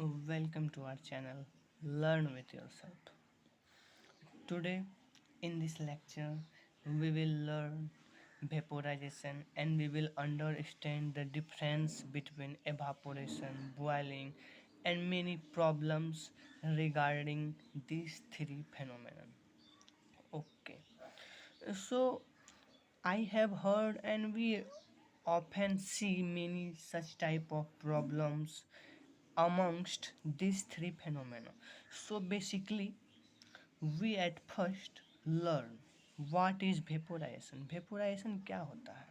Welcome to our channel Learn with Yourself. Today in this lecture we will learn vaporization and we will understand the difference between evaporation, boiling and many problems regarding these three phenomena. Okay. So I have heard and we often see many such type of problems amongst these three phenomena. So basically, we at first learn what is vaporization. Vaporization क्या होता है?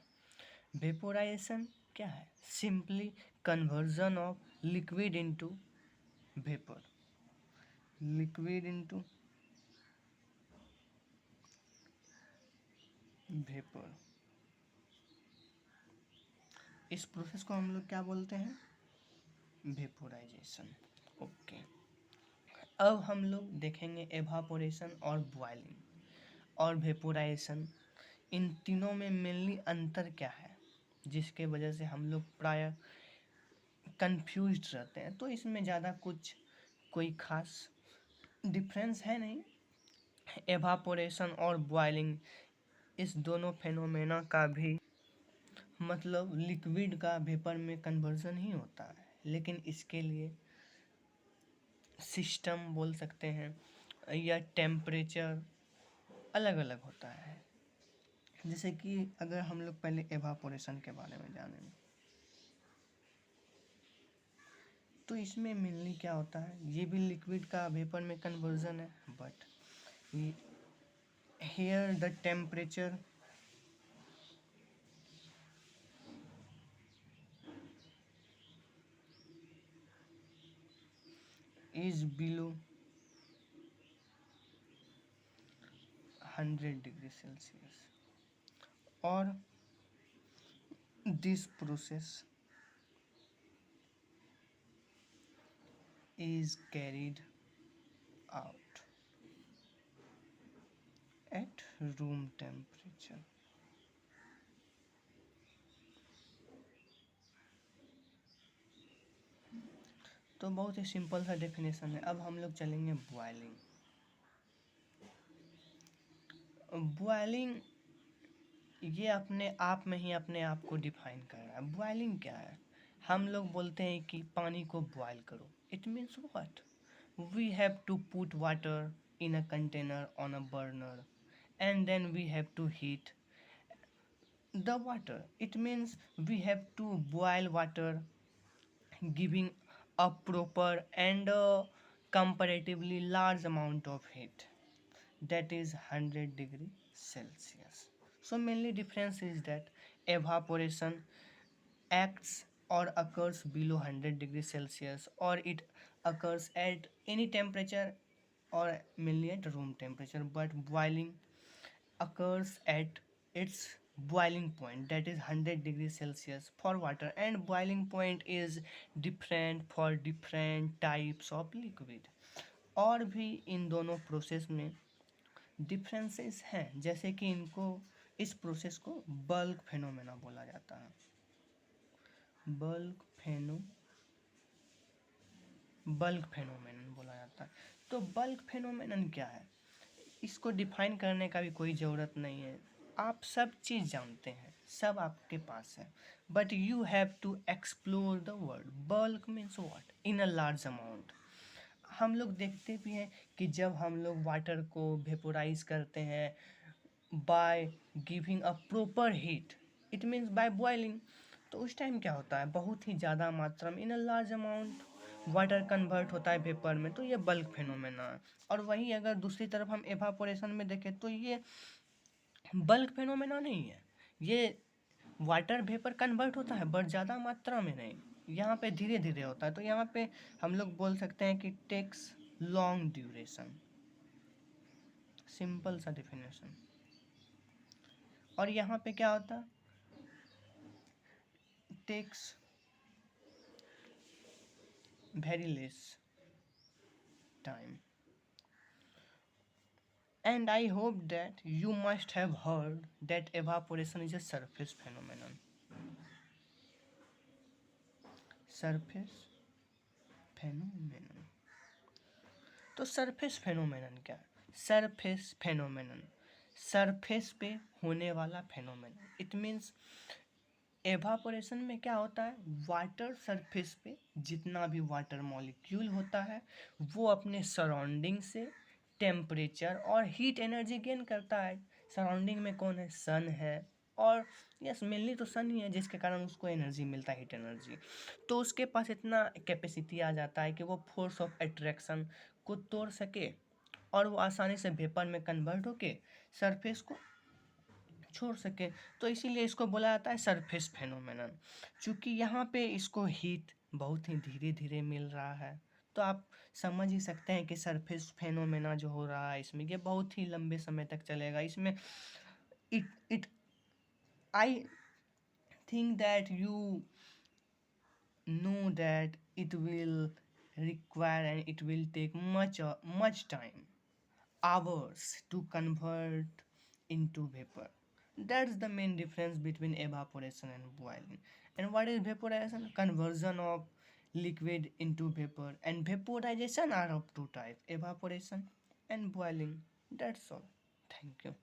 Vaporization क्या है? Simply conversion of liquid into vapor. Liquid into vapor. इस process को हम लोग क्या बोलते हैं? वेपोराइजेशन. ओके. अब हम लोग देखेंगे एवापोरेशन और बॉइलिंग और वेपोराइजेशन. इन तीनों में मेनली अंतर क्या है जिसके वजह से हम लोग प्राय कंफ्यूज्ड रहते हैं. तो इसमें ज़्यादा कुछ कोई खास डिफरेंस है नहीं. एवापोरेशन और बॉइलिंग इस दोनों फेनोमेना का भी मतलब लिक्विड का वेपर में कन्वर्जन ही होता है, लेकिन इसके लिए सिस्टम बोल सकते हैं या टेम्परेचर अलग अलग होता है. जैसे कि अगर हम लोग पहले एवापोरेशन के बारे में जानें तो इसमें मेनली क्या होता है, ये भी लिक्विड का वेपर में कन्वर्जन है, but here the temperature is below 100 degree Celsius, or this process is carried out at room temperature. तो बहुत ही सिंपल सा डेफिनेशन है. अब हम लोग चलेंगे बॉइलिंग. बॉइलिंग ये अपने आप में ही अपने आप को डिफाइन कर रहा है. बॉइलिंग क्या है? हम लोग बोलते हैं कि पानी को बॉयल करो. It means what? We have to put water in a container on a burner and then we have to heat the water. It means we have to boil water giving a proper and comparatively large amount of heat, that is 100 degree Celsius. So mainly difference is that evaporation acts or occurs below 100 degree Celsius, or it occurs at any temperature or mainly at room temperature, but boiling occurs at its boiling point, that is 100 degrees Celsius for water, and boiling point is different for different types of liquid. और भी इन दोनों process में differences हैं, जैसे कि इनको इस process को बल्क फेनोमेना बोला जाता है. बल्क फेनोमेनन बोला जाता है. तो बल्क फेनोमेनन क्या है, इसको डिफाइन करने का भी कोई ज़रूरत नहीं है. आप सब चीज़ जानते हैं, सब आपके पास है, but you have to explore the world. Bulk means what? In a large amount. हम लोग देखते भी हैं कि जब हम लोग वाटर को वेपोराइज करते हैं by giving a proper heat, it means by boiling, तो उस टाइम क्या होता है, बहुत ही ज़्यादा मात्रा में in a large amount water convert होता है वेपर में, तो ये बल्क फेनोमेना है. और वहीं अगर दूसरी तरफ हम एवापोरेशन में देखें तो ये बल्क फेनोमेना नहीं है. ये वाटर वेपर कन्वर्ट होता है बट ज़्यादा मात्रा में नहीं, यहाँ पे धीरे धीरे होता है. तो यहाँ पे हम लोग बोल सकते हैं कि टेक्स लॉन्ग ड्यूरेशन. सिंपल सा डिफिनेशन. और यहाँ पे क्या होता है, takes very less time. And I hope that you must have heard that evaporation is a surface phenomenon. Surface phenomenon. तो सरफेस फेनोमेनन क्या है? सरफेस फेनोमेनन, सरफेस पे होने वाला फेनोमेनन। इट मीन्स एवापोरेशन में क्या होता है, वाटर सरफेस पे जितना भी वाटर मॉलिक्यूल होता है वो अपने सराउंडिंग से टेम्परेचर और हीट एनर्जी गेन करता है। सराउंडिंग में कौन है, सन है, और यस मेनली तो सन ही है जिसके कारण उसको एनर्जी मिलता है, हीट एनर्जी। तो उसके पास इतना कैपेसिटी आ जाता है कि वो फोर्स ऑफ अट्रैक्शन को तोड़ सके और वो आसानी से वेपर में कन्वर्ट होके सरफेस को छोड़ सके। तो इसीलिए इसको बोला जाता है सरफेस फेनोमेनन। चूँकि यहाँ पे इसको हीट बहुत ही धीरे धीरे मिल रहा है, तो आप समझ ही सकते हैं कि सरफेस फेनोमेना जो हो रहा है इसमें, ये बहुत ही लंबे समय तक चलेगा। इसमें it I think that you know that it will require and it will take much time, hours, to convert into vapor. That's the main difference between evaporation and boiling. And what is vaporization? Conversion of liquid into vapor. And vaporization are of two types, evaporation and boiling. That's all. Thank you.